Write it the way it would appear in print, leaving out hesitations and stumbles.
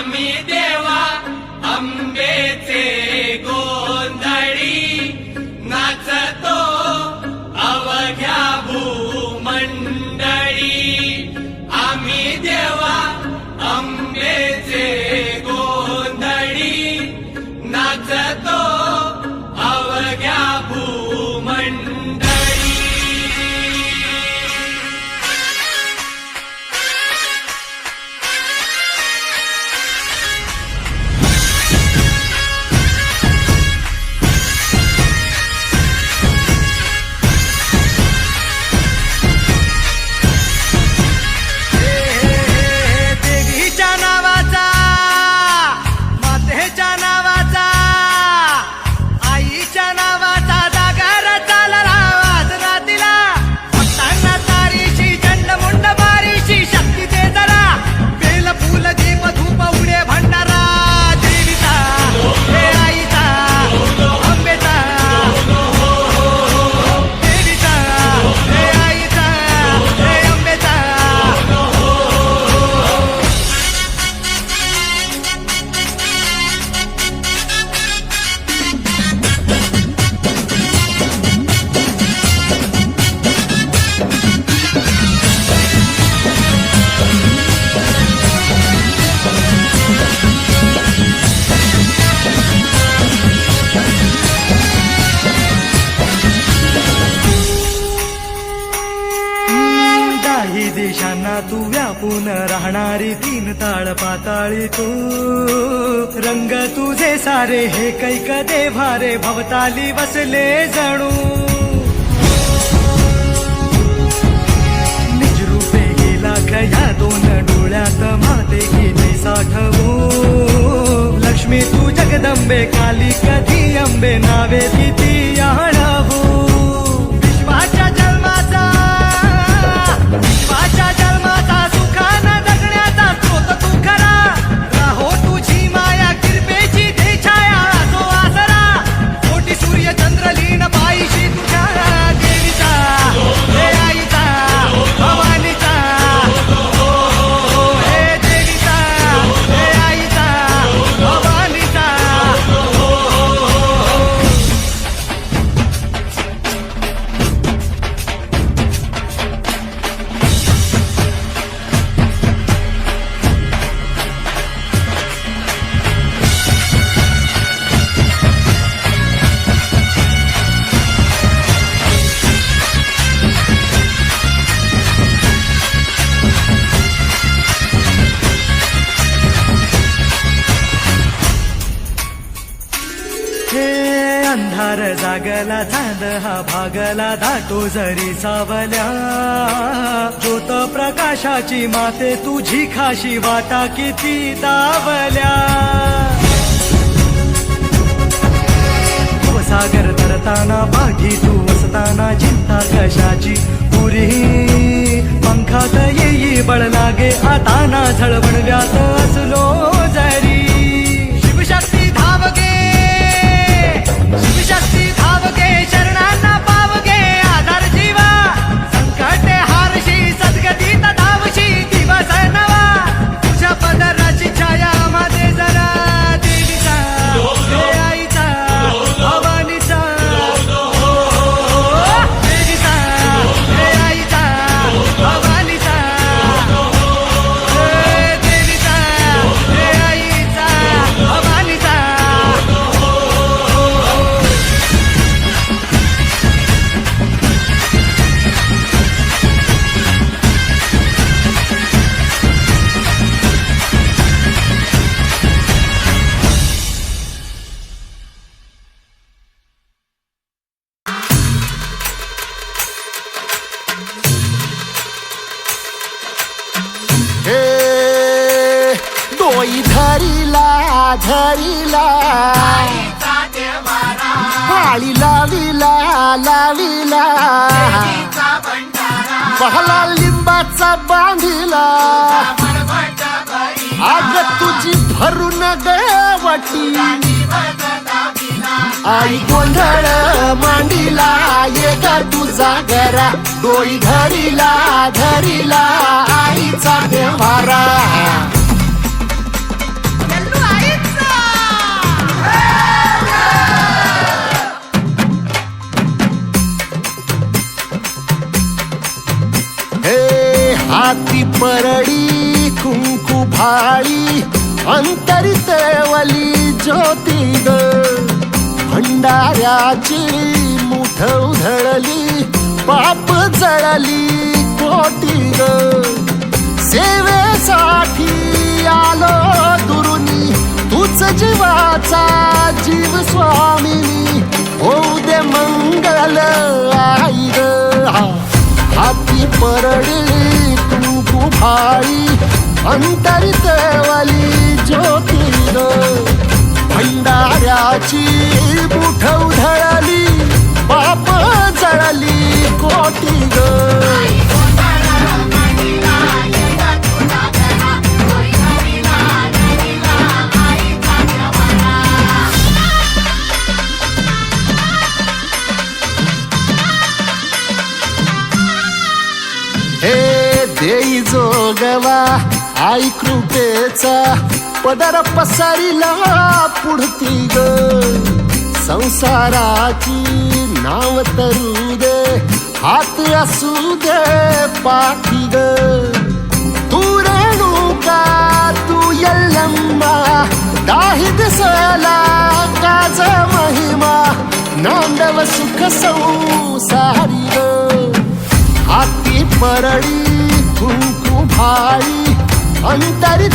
आम्ही देवा अंबेचे गोंधळी नाचतो अवघ्या भूमंडळी आम्ही देवा अंबेचे गोंधळी नाचतो अवघ्या भूमंडळी देशांना तू व्यापून राहणारी तीन ताळ पाताळी तू रंग तुझे सारे हे कैक देभारे भवताली बसले जणू निजरूपे गेला खया दोन डोळ्यात माते गेले साठवू लक्ष्मी तू जगदंबे काली कधी अंबे नावे किती आळवू विश्वाच्या जन्माचा विश्वाच्या जन्माचा सुखानं जगण्याचा स्रोत तू खरा राहो तुझी माया कृपेची दे छाया असो आसरा कोटी सूर्य चंद्र लीन पायीशी तुझ्या देवीचा हे आईचा भवानीचा हे देवीचा हे आईचा भवानीचा अंधार जागला चांद हा भागला दाटो जरी सावल्या ज्योत प्रकाशाची माते तुझी खाशी वाटा किती दावल्या सागर तरताना पाठी तू असताना चिंता कशाची पुरी पंखात येई बळ लागे आता ना झळवणव्यात असलो जरी शिवशक्ती धावगे शिवशक्ती धावगे शरणांना पावगे आधार जीवा संकटे हारशी सद्गतीत धावशी दिवस नवा तुझ्या पदराची छाया मध्ये जरा देवीचा हे आईचा भवानीचा देवीचा हे आईचा भवानीचा देवीचा हे आईचा भवानीचा डोई धरीला धरीला पाळी लावीला लावीला बहला लिंबाचा बांधिला आग तुझी भरून गवटी आई गोंधळ मांडीला ये ग तुझा घरा डोई धरीला धरीला आईचा देवारा हाती परडी कुंकू भाळी अंतरित वली ज्योती ग भंडाऱ्याची मुठ उधळली पाप जळली कोटी ग सेवेसाठी आलो दुरुनी तूच जीवाचा जीव स्वामिनी होऊ दे मंगल आई ग हाती परडी कुंकू भाळी अंतरित वाली ज्योती ग भंडाऱ्याची मुठ उधळली पाप जळली कोटी ग हे देई जोगवा आई कृपेचा पदर पसरिला पुढती ग संसाराची नाव तरू दे हात असू दे पाठी ग तू रेणुका तू यल्लम्मा दाही दिसला काज महिमा नांदव सुख संसारी ग हाती परडी कुंकू भाळी अंतरित